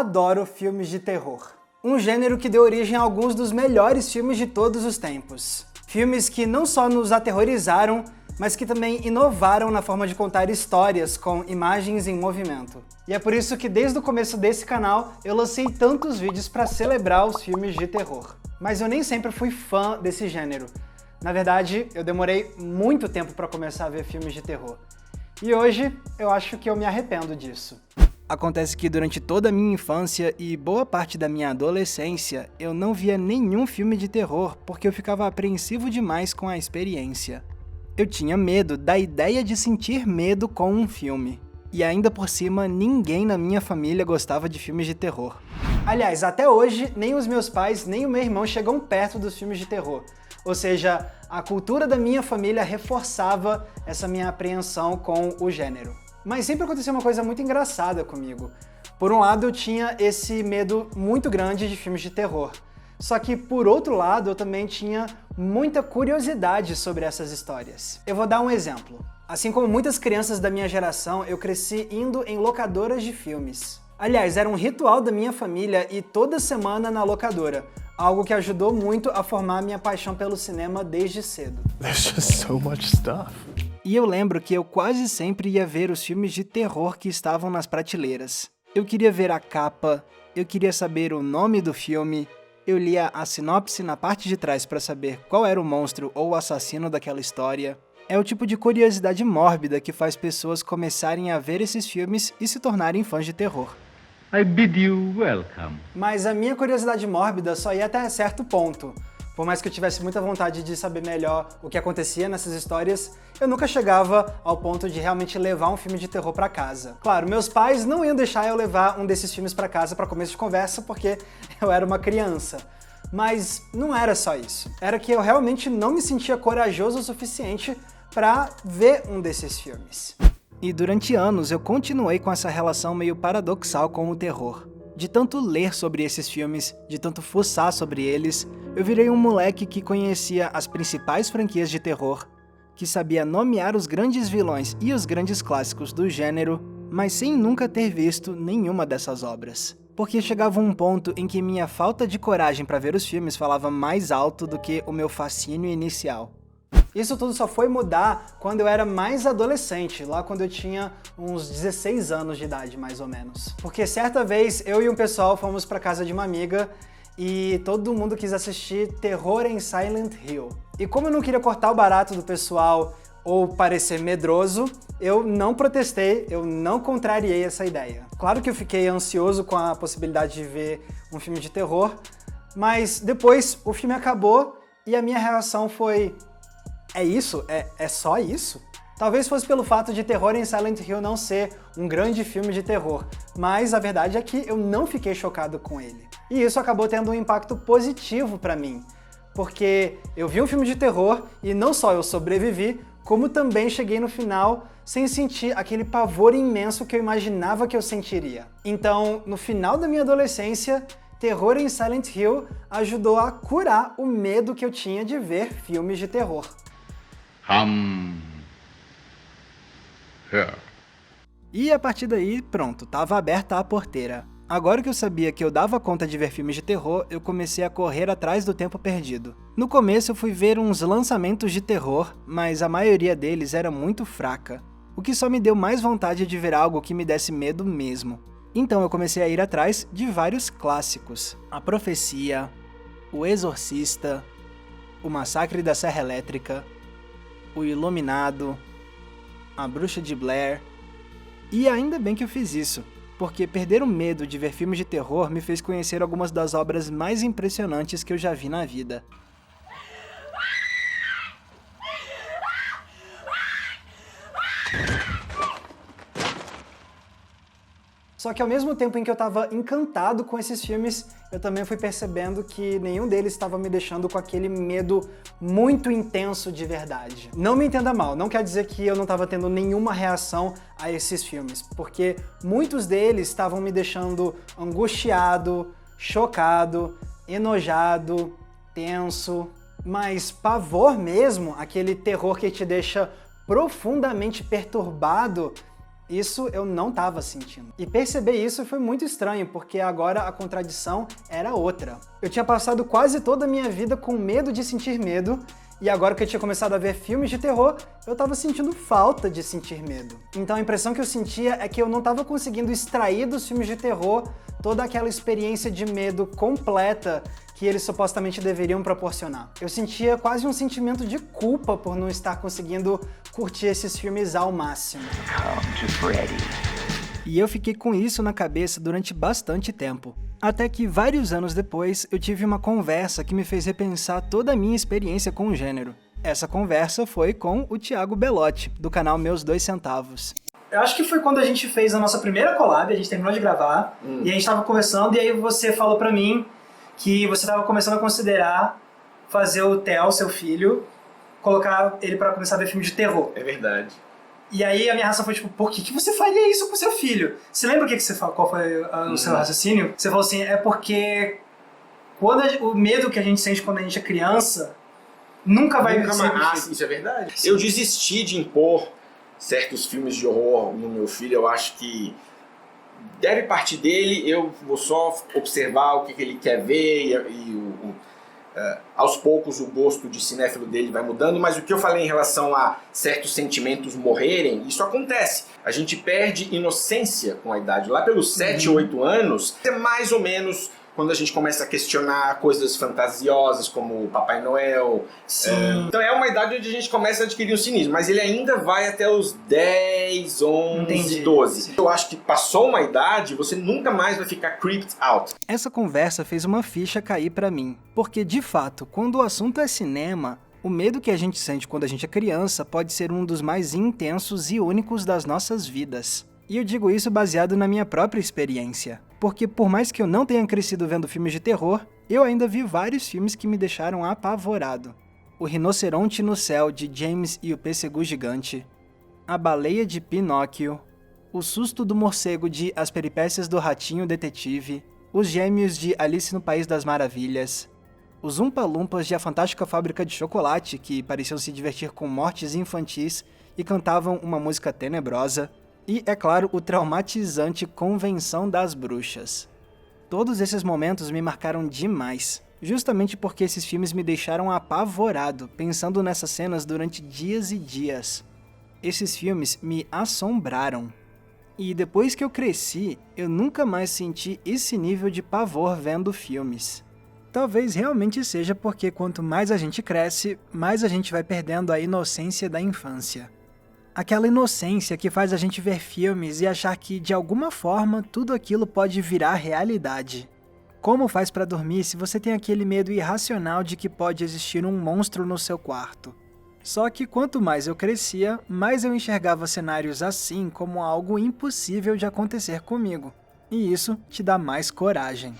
adoro filmes de terror. Um gênero que deu origem a alguns dos melhores filmes de todos os tempos. Filmes que não só nos aterrorizaram, mas que também inovaram na forma de contar histórias com imagens em movimento. E é por isso que desde o começo desse canal eu lancei tantos vídeos para celebrar os filmes de terror. Mas eu nem sempre fui fã desse gênero. Na verdade, eu demorei muito tempo para começar a ver filmes de terror. E hoje eu acho que eu me arrependo disso. Acontece que durante toda a minha infância e boa parte da minha adolescência, eu não via nenhum filme de terror porque eu ficava apreensivo demais com a experiência. Eu tinha medo da ideia de sentir medo com um filme. E ainda por cima, ninguém na minha família gostava de filmes de terror. Aliás, até hoje, nem os meus pais, nem o meu irmão chegam perto dos filmes de terror. Ou seja, a cultura da minha família reforçava essa minha apreensão com o gênero. Mas sempre aconteceu uma coisa muito engraçada comigo. Por um lado, eu tinha esse medo muito grande de filmes de terror. Só que, por outro lado, eu também tinha muita curiosidade sobre essas histórias. Eu vou dar um exemplo. Assim como muitas crianças da minha geração, eu cresci indo em locadoras de filmes. Aliás, era um ritual da minha família ir toda semana na locadora, algo que ajudou muito a formar minha paixão pelo cinema desde cedo. There's just so much stuff. E eu lembro que eu quase sempre ia ver os filmes de terror que estavam nas prateleiras. Eu queria ver a capa, eu queria saber o nome do filme, eu lia a sinopse na parte de trás para saber qual era o monstro ou o assassino daquela história. É o tipo de curiosidade mórbida que faz pessoas começarem a ver esses filmes e se tornarem fãs de terror. I bid you welcome. Mas a minha curiosidade mórbida só ia até certo ponto. Por mais que eu tivesse muita vontade de saber melhor o que acontecia nessas histórias, eu nunca chegava ao ponto de realmente levar um filme de terror pra casa. Claro, meus pais não iam deixar eu levar um desses filmes pra casa pra começo de conversa porque eu era uma criança. Mas não era só isso. Era que eu realmente não me sentia corajoso o suficiente pra ver um desses filmes. E durante anos eu continuei com essa relação meio paradoxal com o terror. De tanto ler sobre esses filmes, de tanto fuçar sobre eles, eu virei um moleque que conhecia as principais franquias de terror, que sabia nomear os grandes vilões e os grandes clássicos do gênero, mas sem nunca ter visto nenhuma dessas obras. Porque chegava um ponto em que minha falta de coragem para ver os filmes falava mais alto do que o meu fascínio inicial. Isso tudo só foi mudar quando eu era mais adolescente, lá quando eu tinha uns 16 anos de idade, mais ou menos. Porque certa vez eu e um pessoal fomos pra casa de uma amiga e todo mundo quis assistir Terror em Silent Hill. E como eu não queria cortar o barato do pessoal ou parecer medroso, eu não protestei, eu não contrariei essa ideia. Claro que eu fiquei ansioso com a possibilidade de ver um filme de terror, mas depois o filme acabou e a minha reação foi: é isso? É só isso? Talvez fosse pelo fato de Terror em Silent Hill não ser um grande filme de terror, mas a verdade é que eu não fiquei chocado com ele. E isso acabou tendo um impacto positivo pra mim, porque eu vi um filme de terror e não só eu sobrevivi, como também cheguei no final sem sentir aquele pavor imenso que eu imaginava que eu sentiria. Então, no final da minha adolescência, Terror em Silent Hill ajudou a curar o medo que eu tinha de ver filmes de terror. Here. E a partir daí, pronto, tava aberta a porteira. Agora que eu sabia que eu dava conta de ver filmes de terror, eu comecei a correr atrás do tempo perdido. No começo eu fui ver uns lançamentos de terror, mas a maioria deles era muito fraca, o que só me deu mais vontade de ver algo que me desse medo mesmo. Então eu comecei a ir atrás de vários clássicos: A Profecia, O Exorcista, O Massacre da Serra Elétrica, O Iluminado, A Bruxa de Blair. E ainda bem que eu fiz isso, porque perder o medo de ver filmes de terror me fez conhecer algumas das obras mais impressionantes que eu já vi na vida. Só que ao mesmo tempo em que eu estava encantado com esses filmes, eu também fui percebendo que nenhum deles estava me deixando com aquele medo muito intenso de verdade. Não me entenda mal, não quer dizer que eu não estava tendo nenhuma reação a esses filmes, porque muitos deles estavam me deixando angustiado, chocado, enojado, tenso, mas pavor mesmo, aquele terror que te deixa profundamente perturbado, Isso eu não estava sentindo. E perceber isso foi muito estranho, porque agora a contradição era outra. Eu tinha passado quase toda a minha vida com medo de sentir medo, e agora que eu tinha começado a ver filmes de terror, eu tava sentindo falta de sentir medo. Então a impressão que eu sentia é que eu não tava conseguindo extrair dos filmes de terror toda aquela experiência de medo completa que eles supostamente deveriam proporcionar. Eu sentia quase um sentimento de culpa por não estar conseguindo curtir esses filmes ao máximo. E eu fiquei com isso na cabeça durante bastante tempo. Até que vários anos depois, eu tive uma conversa que me fez repensar toda a minha experiência com o gênero. Essa conversa foi com o Thiago Belotti, do canal Meus 2 Centavos. Eu acho que foi quando a gente fez a nossa primeira collab, a gente terminou de gravar, e a gente tava conversando, e aí você falou pra mim que você tava começando a considerar fazer o Theo, seu filho, colocar ele pra começar a ver filme de terror. É verdade. E aí a minha reação foi tipo, por que você faria isso com seu filho? Você lembra qual foi o seu raciocínio? Você falou assim, é porque o medo que a gente sente quando a gente é criança nunca vai ser mais. Isso é verdade. Sim. Eu desisti de impor certos filmes de horror no meu filho. Eu acho que deve partir dele, eu vou só observar o que ele quer ver aos poucos o gosto de cinéfilo dele vai mudando, mas o que eu falei em relação a certos sentimentos morrerem, isso acontece. A gente perde inocência com a idade. Lá pelos 7, 8 anos, é mais ou menos quando a gente começa a questionar coisas fantasiosas como o Papai Noel. Então é uma idade onde a gente começa a adquirir o cinismo, mas ele ainda vai até os 10, 11, 12. Eu acho que passou uma idade, você nunca mais vai ficar creeped out. Essa conversa fez uma ficha cair pra mim, porque de fato, quando o assunto é cinema, o medo que a gente sente quando a gente é criança pode ser um dos mais intensos e únicos das nossas vidas. E eu digo isso baseado na minha própria experiência. Porque por mais que eu não tenha crescido vendo filmes de terror, eu ainda vi vários filmes que me deixaram apavorado. O Rinoceronte no Céu, de James e o Pêssego Gigante. A Baleia de Pinóquio. O Susto do Morcego, de As Peripécias do Ratinho Detetive. Os Gêmeos, de Alice no País das Maravilhas. Os Umpa-Lumpas, de A Fantástica Fábrica de Chocolate, que pareciam se divertir com mortes infantis e cantavam uma música tenebrosa. E, é claro, o traumatizante Convenção das Bruxas. Todos esses momentos me marcaram demais, justamente porque esses filmes me deixaram apavorado, pensando nessas cenas durante dias e dias. Esses filmes me assombraram. E depois que eu cresci, eu nunca mais senti esse nível de pavor vendo filmes. Talvez realmente seja porque quanto mais a gente cresce, mais a gente vai perdendo a inocência da infância. Aquela inocência que faz a gente ver filmes e achar que, de alguma forma, tudo aquilo pode virar realidade. Como faz pra dormir se você tem aquele medo irracional de que pode existir um monstro no seu quarto? Só que quanto mais eu crescia, mais eu enxergava cenários assim como algo impossível de acontecer comigo. E isso te dá mais coragem.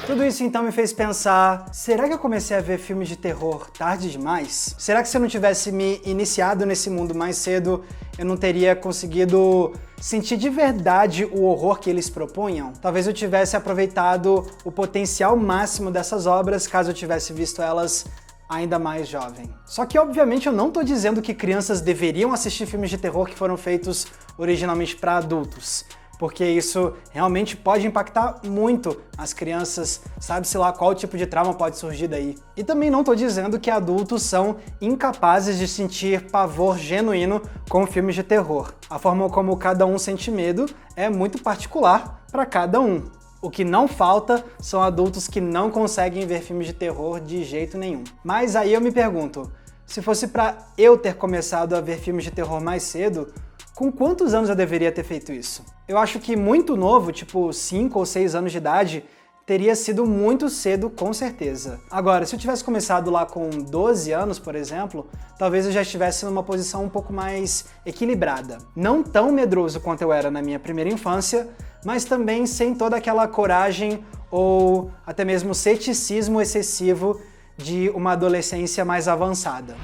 Tudo isso então me fez pensar, será que eu comecei a ver filmes de terror tarde demais? Será que se eu não tivesse me iniciado nesse mundo mais cedo, eu não teria conseguido sentir de verdade o horror que eles propunham? Talvez eu tivesse aproveitado o potencial máximo dessas obras caso eu tivesse visto elas ainda mais jovem. Só que obviamente eu não tô dizendo que crianças deveriam assistir filmes de terror que foram feitos originalmente para adultos. Porque isso realmente pode impactar muito as crianças, sabe-se lá qual tipo de trauma pode surgir daí. E também não tô dizendo que adultos são incapazes de sentir pavor genuíno com filmes de terror. A forma como cada um sente medo é muito particular para cada um. O que não falta são adultos que não conseguem ver filmes de terror de jeito nenhum. Mas aí eu me pergunto, se fosse para eu ter começado a ver filmes de terror mais cedo, com quantos anos eu deveria ter feito isso? Eu acho que muito novo, tipo 5 ou 6 anos de idade, teria sido muito cedo, com certeza. Agora, se eu tivesse começado lá com 12 anos, por exemplo, talvez eu já estivesse numa posição um pouco mais equilibrada. Não tão medroso quanto eu era na minha primeira infância, mas também sem toda aquela coragem ou até mesmo ceticismo excessivo de uma adolescência mais avançada.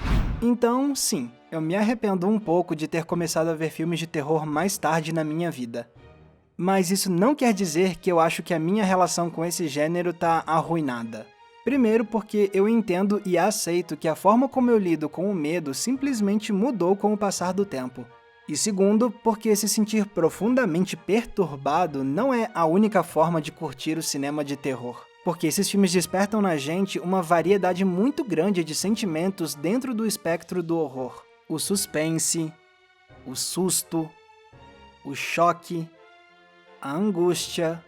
Então, sim, eu me arrependo um pouco de ter começado a ver filmes de terror mais tarde na minha vida. Mas isso não quer dizer que eu acho que a minha relação com esse gênero tá arruinada. Primeiro porque eu entendo e aceito que a forma como eu lido com o medo simplesmente mudou com o passar do tempo. E segundo, porque se sentir profundamente perturbado não é a única forma de curtir o cinema de terror. Porque esses filmes despertam na gente uma variedade muito grande de sentimentos dentro do espectro do horror. O suspense, o susto, o choque, a angústia,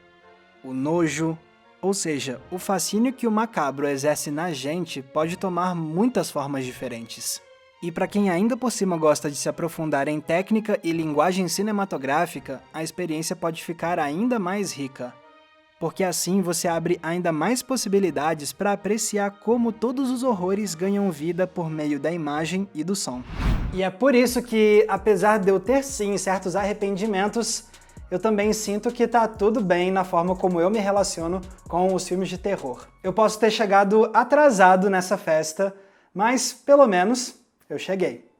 o nojo, ou seja, o fascínio que o macabro exerce na gente pode tomar muitas formas diferentes. E para quem ainda por cima gosta de se aprofundar em técnica e linguagem cinematográfica, a experiência pode ficar ainda mais rica. Porque assim você abre ainda mais possibilidades para apreciar como todos os horrores ganham vida por meio da imagem e do som. E é por isso que, apesar de eu ter sim certos arrependimentos, eu também sinto que tá tudo bem na forma como eu me relaciono com os filmes de terror. Eu posso ter chegado atrasado nessa festa, mas pelo menos eu cheguei.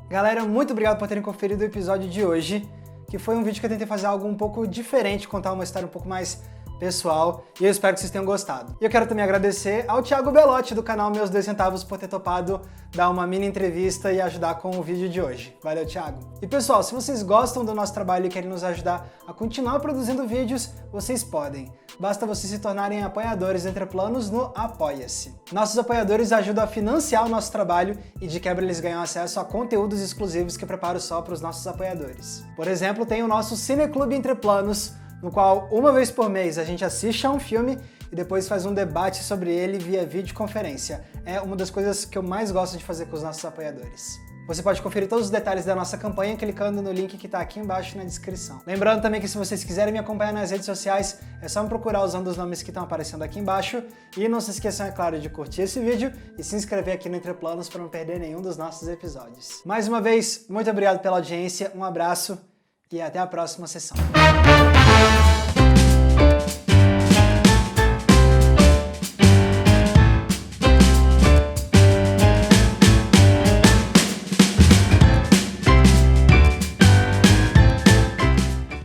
Galera, muito obrigado por terem conferido o episódio de hoje, que foi um vídeo que eu tentei fazer algo um pouco diferente, contar uma história um pouco mais pessoal, e eu espero que vocês tenham gostado. E eu quero também agradecer ao Thiago Belotti do canal Meus 2 Centavos por ter topado dar uma mini entrevista e ajudar com o vídeo de hoje. Valeu, Thiago! E pessoal, se vocês gostam do nosso trabalho e querem nos ajudar a continuar produzindo vídeos, vocês podem. Basta vocês se tornarem apoiadores Entre Planos no Apoia-se. Nossos apoiadores ajudam a financiar o nosso trabalho e de quebra eles ganham acesso a conteúdos exclusivos que eu preparo só para os nossos apoiadores. Por exemplo, tem o nosso Cineclube Entre Planos, no qual uma vez por mês a gente assiste a um filme e depois faz um debate sobre ele via videoconferência. É uma das coisas que eu mais gosto de fazer com os nossos apoiadores. Você pode conferir todos os detalhes da nossa campanha clicando no link que está aqui embaixo na descrição. Lembrando também que se vocês quiserem me acompanhar nas redes sociais, é só me procurar usando os nomes que estão aparecendo aqui embaixo. E não se esqueçam, é claro, de curtir esse vídeo e se inscrever aqui no Entre Planos para não perder nenhum dos nossos episódios. Mais uma vez, muito obrigado pela audiência, um abraço e até a próxima sessão.